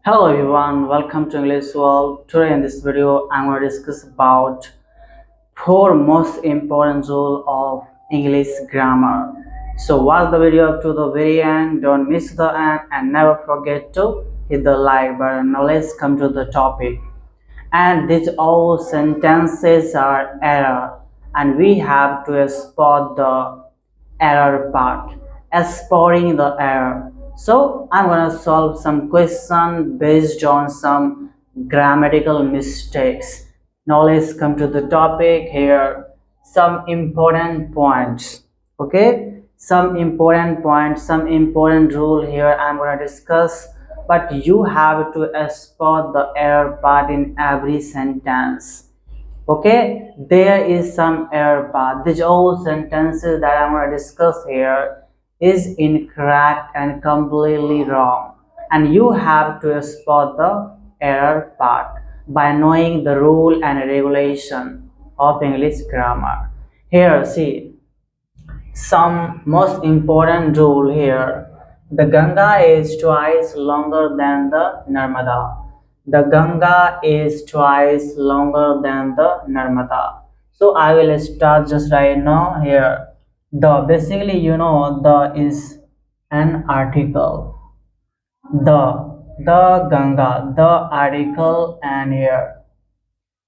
Hello everyone, welcome to English World. Today in this video, I'm going to discuss about four most important rules of English grammar. So watch the video up to the very end. Don't miss the end and never forget to hit the like button. Now let's come to the topic. And these all sentences are error, and we have to spot the error part, exploring the error. So I'm gonna solve some question based on some grammatical mistakes. Now let's come to the topic here. Some important points. Okay, some important points, some important rule here I'm gonna discuss. But you have to spot the error part in every sentence. Okay, there is some error part. These all sentences that I'm going to discuss here is incorrect and completely wrong, and you have to spot the error part by knowing the rule and regulation of English grammar. Here, see some most important rule here. The Ganga is twice longer than the Narmada. The Ganga is twice longer than the Narmada. So I will start just right now here. The basically the is an article. The Ganga, the article, and here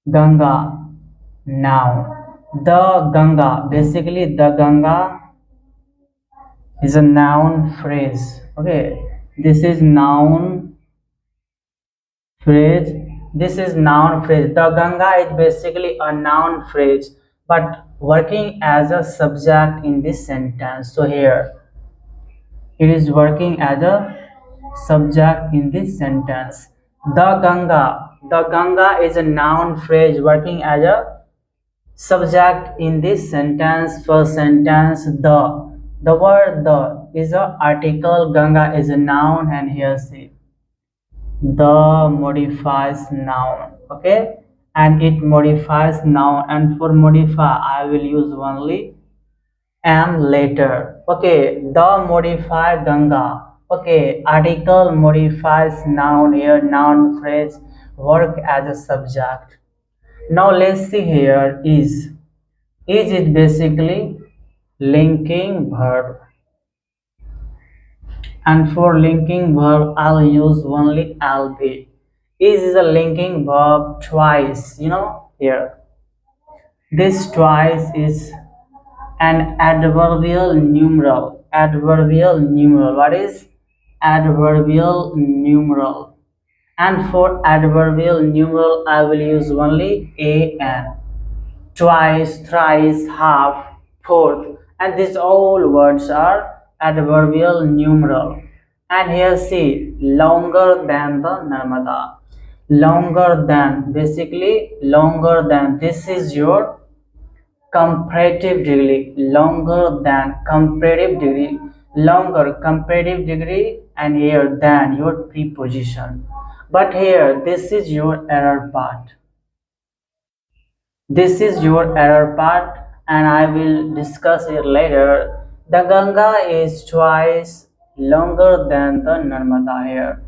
Ganga, noun. The Ganga, basically the Ganga is a noun phrase. Okay, this is noun phrase. This is noun phrase. The Ganga is basically a noun phrase, but working as a subject in this sentence. So here it is working as a subject in this sentence. The Ganga is a noun phrase working as a subject in this sentence. First sentence, the word the is a article, Ganga is a noun, and here see the modifies noun. Okay, and it modifies noun, and for modify I will use only am later. Okay, the modify Ganga. Okay, article modifies noun, here noun phrase work as a subject. Now let's see here is it basically linking verb, and for linking verb I'll use only LB. Is a linking verb twice, here this twice is an adverbial numeral. Adverbial numeral, what is adverbial numeral? And for adverbial numeral I will use only an. Twice, thrice, half, fourth, and these all words are adverbial numeral. And here see longer than the Narmada. Longer than, basically longer than, this is your comparative degree. Longer than, comparative degree, longer comparative degree, and here than your preposition. But here this is your error part. This is your error part, and I will discuss it later. The Ganga is twice longer than the Narmada here.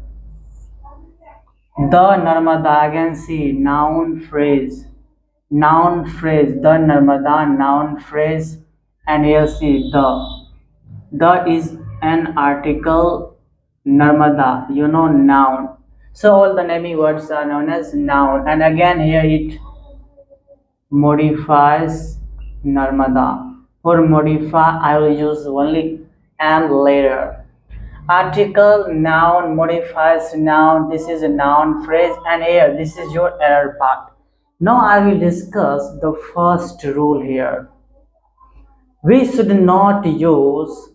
The Narmada, again see noun phrase, the Narmada noun phrase, and here see the is an article, Narmada noun. So all the naming words are known as noun, and again here it modifies Narmada. For modify I will use only am later. Article, noun, modifies noun, this is a noun phrase, and here this is your error part. Now I will discuss the first rule here. We should not use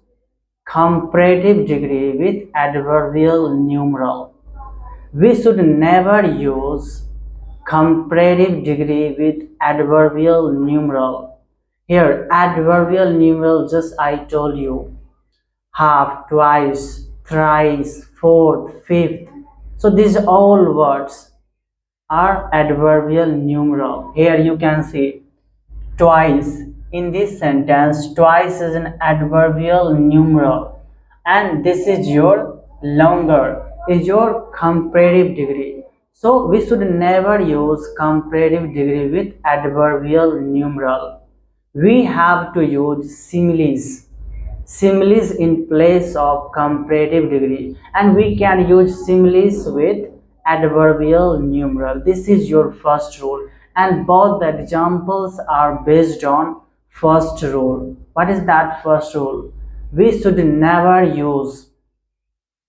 comparative degree with adverbial numeral. We should never use comparative degree with adverbial numeral. Here adverbial numeral, just I told you, half, twice, thrice, fourth, fifth. So these all words are adverbial numeral. Here you can see twice. In this sentence twice is an adverbial numeral, and this is your longer. is your comparative degree. So we should never use comparative degree with adverbial numeral. We have to use similes in place of comparative degree, and we can use similes with adverbial numeral. This is your first rule, and both the examples are based on first rule. What is that first rule? We should never use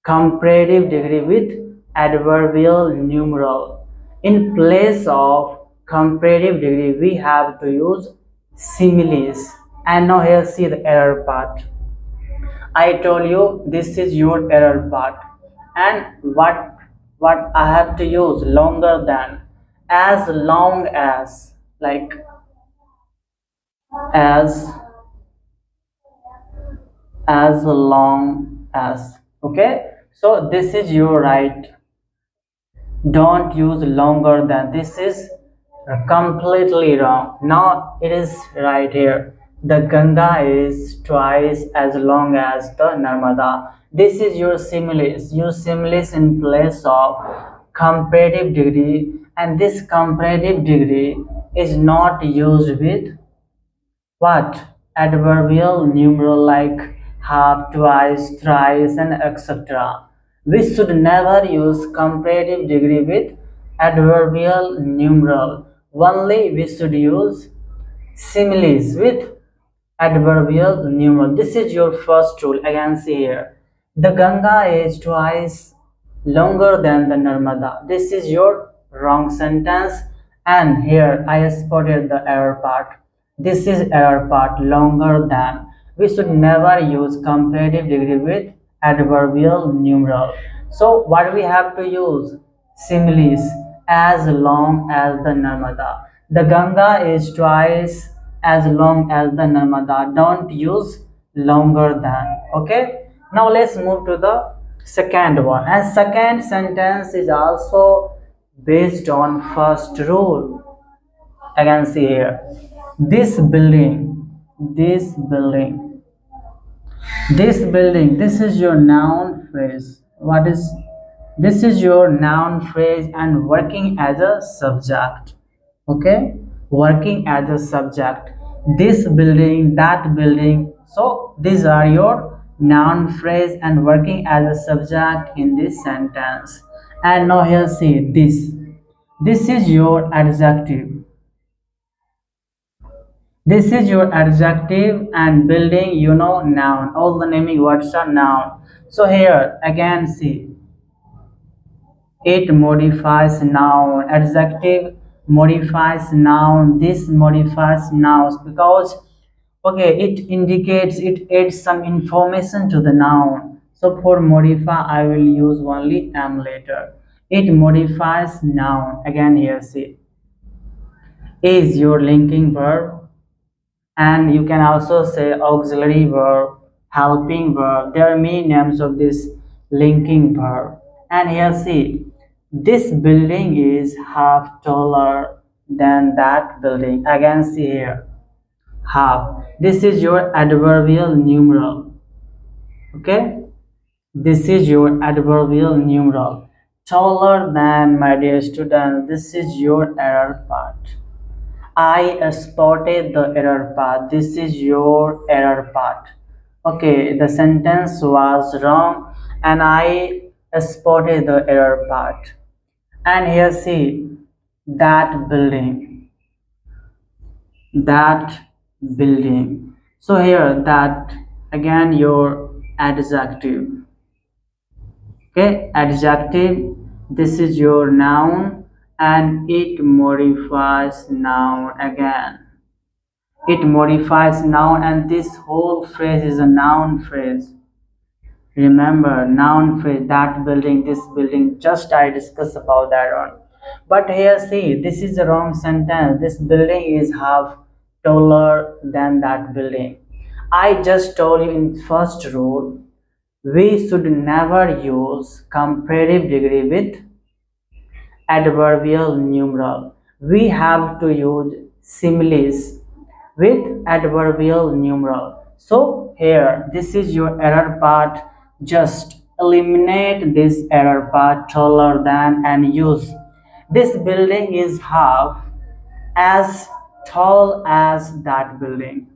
comparative degree with adverbial numeral. In place of comparative degree, we have to use similes. And now here see the error part. I told you this is your error part, and what I have to use longer than, as long as, like as long as. Okay, so this is your right. Don't use longer than. This is completely wrong. Now it is right here. The Ganga is twice as long as the Narmada. This is your similes. Use similes in place of comparative degree, and this comparative degree is not used with what? Adverbial numeral like half, twice, thrice, and etc. We should never use comparative degree with adverbial numeral. Only we should use similes with adverbial numeral. This is your first rule. Again, see here. The Ganga is twice longer than the Narmada. This is your wrong sentence, and here I spotted the error part. This is error part, longer than. We should never use comparative degree with adverbial numeral. So what we have to use? Similes, as long as the Narmada. The Ganga is twice as long as the Narmada. Don't use longer than. Okay. Now let's move to the second one. And second sentence is also based on first rule. Again, see here. This building, this building, this building. This is your noun phrase. What is? This is your noun phrase and working as a subject. Okay, working as a subject. This building, that building. So these are your noun phrase and working as a subject in this sentence. And now here see this. This is your adjective. This is your adjective, and building, you know, noun. All the naming words are noun. So here again see, it modifies noun. Adjective modifies noun. This modifies nouns because, okay, it indicates, it adds some information to the noun. So for modify I will use only am later. It modifies noun. Again here see, is your linking verb, and you can also say auxiliary verb, helping verb. There are many names of this linking verb. And here see, this building is half taller than that building. Again see here, half. This is your adverbial numeral. Okay, this is your adverbial numeral. Taller than, my dear student, this is your error part. I spotted the error part. This is your error part. Okay, the sentence was wrong and I spotted the error part. And here see, that building, that building. So here that, again your adjective. Okay, adjective. This is your noun and it modifies noun. Again, it modifies noun, and this whole phrase is a noun phrase. Remember, noun phrase, that building, this building, just I discussed about that one. But here see, this is the wrong sentence. This building is half taller than that building. I just told you in first rule, we should never use comparative degree with adverbial numeral. We have to use similes with adverbial numeral. So here, this is your error part. Just eliminate this error part taller than and use this building is half as tall as that building,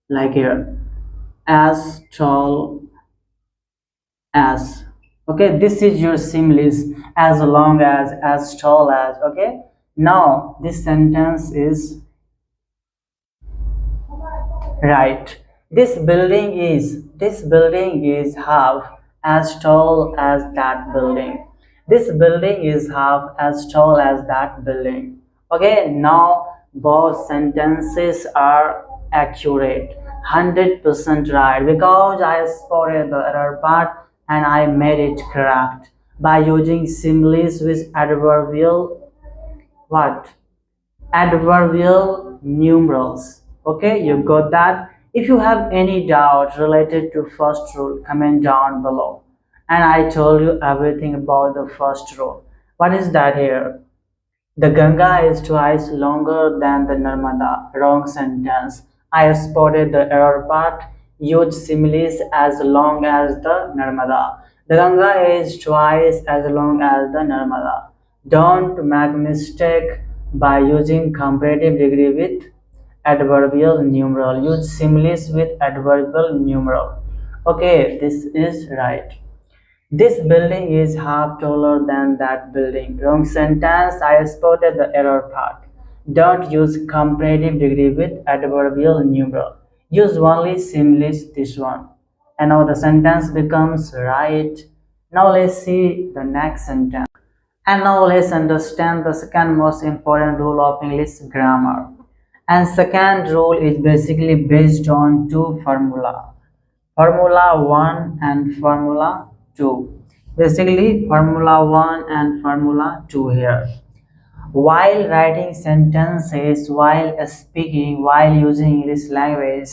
like here, as tall as. Okay, this is your seamless, as long as tall as. Okay, now this sentence is right. This building is half as tall as that building. This building is half as tall as that building. Okay, now both sentences are accurate, 100% right, because I spotted the error part and I made it correct by using similes with adverbial what? Adverbial numerals. Okay, you got that? If you have any doubt related to first rule, comment down below. And I told you everything about the first rule. What is that here? The Ganga is twice longer than the Narmada. Wrong sentence. I spotted the error part. Use similes as long as the Narmada. The Ganga is twice as long as the Narmada. Don't make mistake by using comparative degree with adverbial numeral. Use similes with adverbial numeral. Okay, this is right. This building is half taller than that building. Wrong sentence. I spotted the error part. Don't use comparative degree with adverbial numeral. Use only similes, this one. And now the sentence becomes right. Now let's see the next sentence. And now let's understand the second most important rule of English grammar. And second rule is basically based on two formula. Formula 1 and formula 2. Basically formula 1 and formula 2 here. While writing sentences, while speaking, while using English language,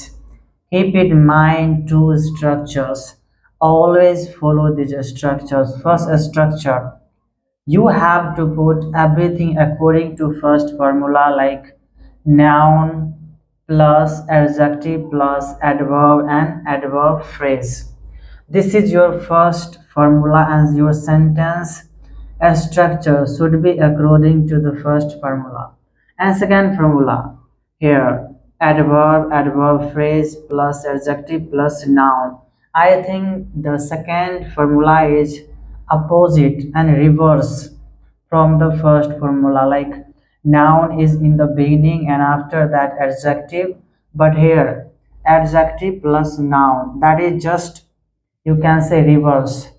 keep in mind two structures. Always follow these structures. First structure, you have to put everything according to first formula, like noun plus adjective plus adverb and adverb phrase. This is your first formula, and your sentence structure should be according to the first formula. And second formula here, adverb phrase plus adjective plus noun. I think the second formula is opposite and reverse from the first formula, like noun is in the beginning and after that adjective, but here adjective plus noun, that is just, you can say, reverse.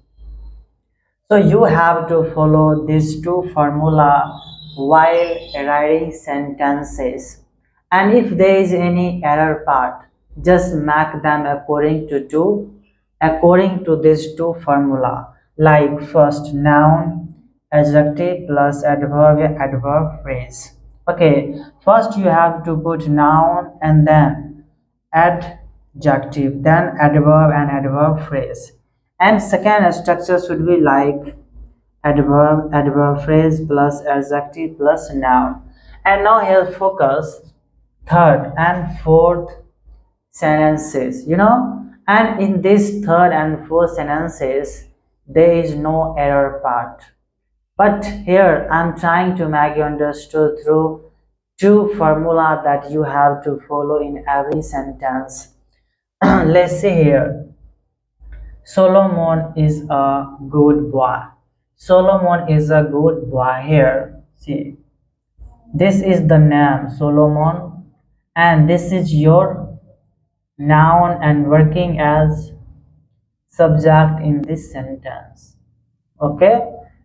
So you have to follow these two formula while writing sentences, and if there is any error part, just mark them according to these two formula, like first noun adjective plus adverb phrase. Okay, first you have to put noun and then adjective, then adverb and adverb phrase. And second structure should be like adverb phrase plus adjective plus noun. And now here focus third and fourth sentences, and in this third and fourth sentences there is no error part, but here I'm trying to make you understood through two formula that you have to follow in every sentence. Let's see here. Solomon is a good boy. Solomon is a good boy. Here, see, this is the name Solomon, and this is your noun and working as subject in this sentence. Okay,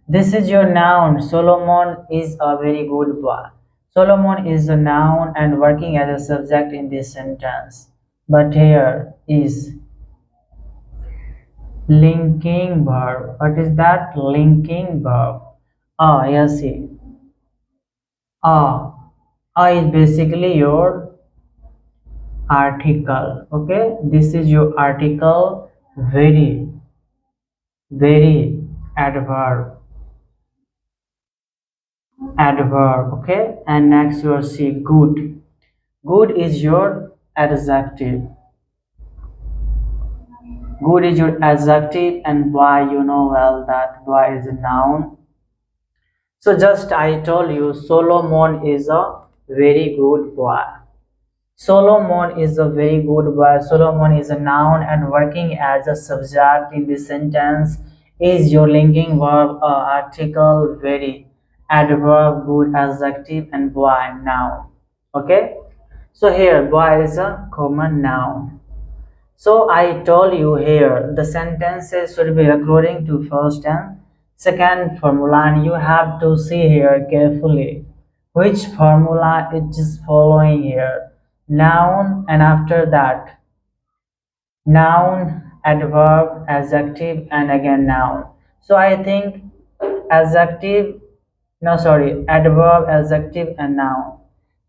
this is your noun. Solomon is a very good boy. Solomon is a noun and working as a subject in this sentence, but here is linking verb. What is that? Linking verb. Yes, see, is basically your article. Okay, this is your article. Very adverb. Okay, and next you will see good is your adjective. Good is your adjective, and boy, you know well that boy is a noun. So just I told you Solomon is a very good boy. Solomon is a very good boy. Solomon is a noun and working as a subject in the sentence is your linking verb, article, very, adverb, good, adjective, and boy, noun. Okay? So here, boy is a common noun. So I told you here the sentences should be according to first and second formula, and you have to see here carefully which formula it is following here. Noun, and after that noun, adverb, adjective, and again noun. So I think adjective, no sorry, adverb, adjective, and noun.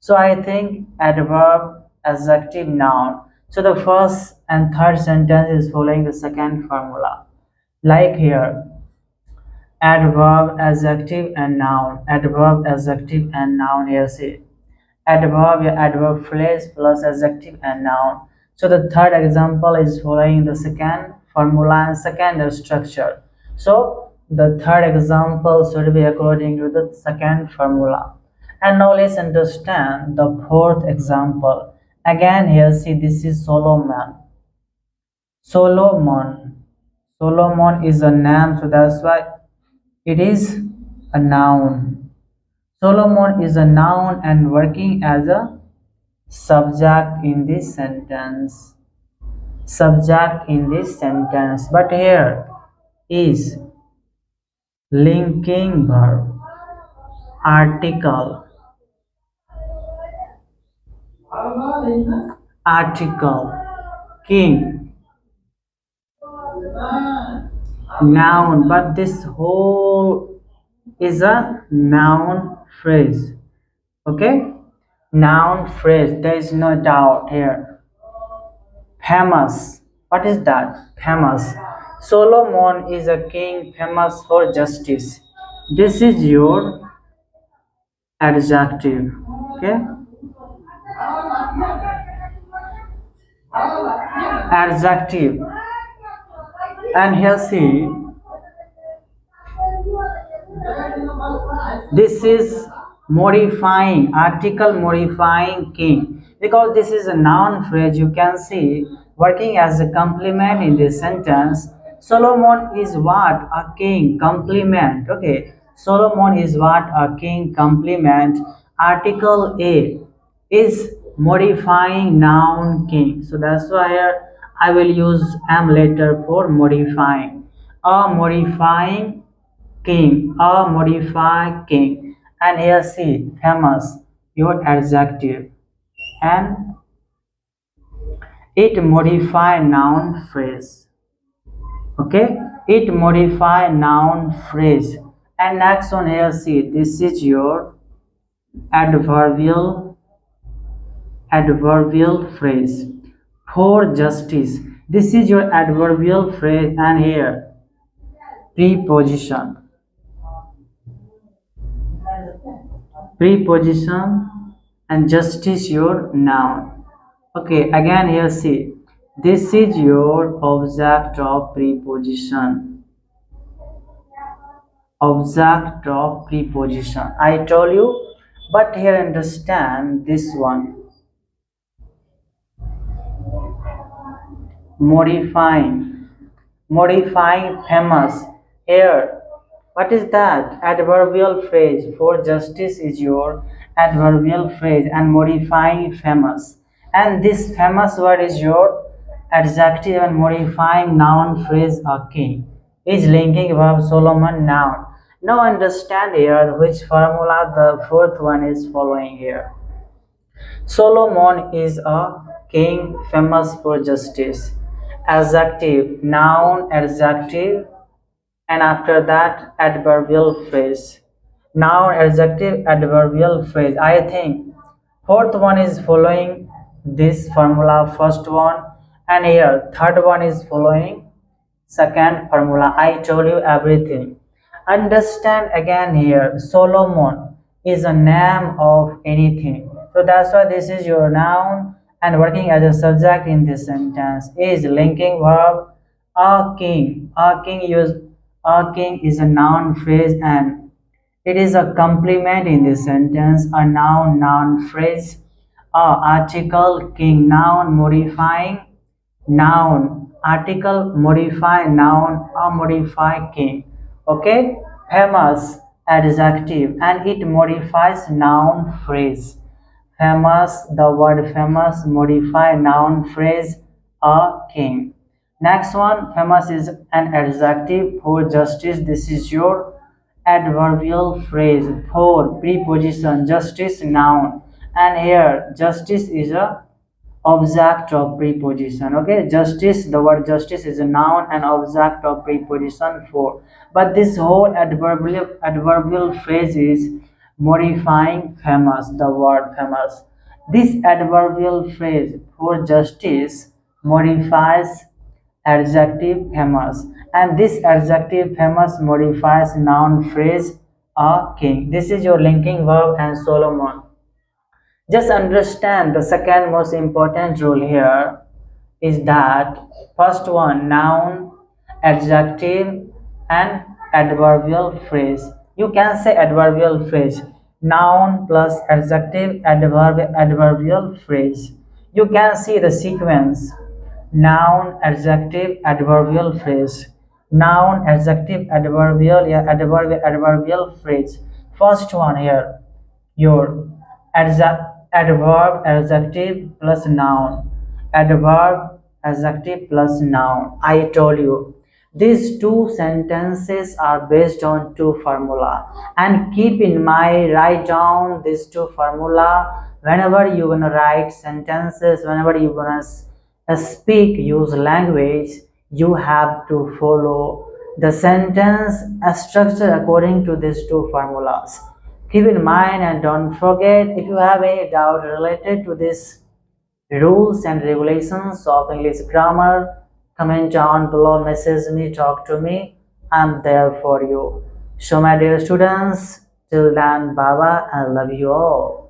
So I think adverb, adjective, noun. So the first and third sentence is following the second formula. Like here, adverb, adjective, and noun. Adverb, adjective, and noun. Here see. Adverb, adverb phrase plus adjective and noun. So the third example is following the second formula and second structure. So the third example should be according to the second formula. And now let's understand the fourth example. Again here see, this is Solomon. Solomon. Solomon is a name, so that's why it is a noun. Solomon is a noun and working as a subject in this sentence. Subject in this sentence. But here is linking verb, article, king, noun. But this whole is a noun phrase. Okay, noun phrase, there is no doubt here. Famous, what is that? Famous. Solomon is a king famous for justice. This is your adjective. Okay, adjective. And here see, this is modifying, article modifying king, because this is a noun phrase. You can see working as a complement in this sentence. Solomon is what? A king, complement. Okay, Solomon is what? A king, complement. Article A is modifying noun king, so that's why here I will use am later for modifying. A modifying king, a modified king. And here see, famous, your adjective, and it modify noun phrase. Okay, it modify noun phrase. And next one here see, this is your adverbial phrase for justice. This is your adverbial phrase, and here preposition and justice your noun. Okay, again here see, this is your object of preposition. Object of preposition, I told you. But here understand this one, modifying famous. Here what is that? Adverbial phrase for justice is your adverbial phrase, and modifying famous, and this famous word is your adjective, and modifying noun phrase a king is linking verb Solomon, noun. Now understand here which formula the fourth one is following here. Solomon is a king famous for justice. Adjective, noun, adjective, and after that adverbial phrase. Noun, adjective, adverbial phrase. I think fourth one is following this formula, first one, and here third one is following second formula. I told you everything. Understand again here, Solomon is a name of anything, so that's why this is your noun and working as a subject in this sentence is linking verb A king. A king is a noun phrase and it is a complement in this sentence. A noun phrase. A article king noun modifying noun article modify noun or modify king. Okay, famous adjective and it modifies noun phrase. Famous, the word famous modify noun phrase a king. Next one, famous is an adjective for justice. This is your adverbial phrase for preposition justice noun, and here justice is a object of preposition. Okay, justice, the word justice is a noun and object of preposition for, but this whole adverbial phrase is modifying famous, the word famous. This adverbial phrase for justice modifies adjective famous, and this adjective famous modifies noun phrase a king. This is your linking verb and Solomon. Just understand the second most important rule here is that first one, noun, adjective and adverbial phrase. You can say adverbial phrase, noun plus adjective, adverbial phrase. You can see the sequence, noun, adjective, adverbial phrase, noun, adjective, adverbial, yeah, adverbial phrase. First one here, your adverb, adjective plus noun, adverb, adjective plus noun. I told you these two sentences are based on two formula, and keep in mind, write down these two formula whenever you're gonna write sentences, whenever you're gonna speak, use language. You have to follow the sentence structure according to these two formulas. Keep in mind and don't forget, if you have any doubt related to this rules and regulations of English grammar, comment down below, message me, talk to me. I'm there for you. So my dear students, till then, bye bye, I love you all.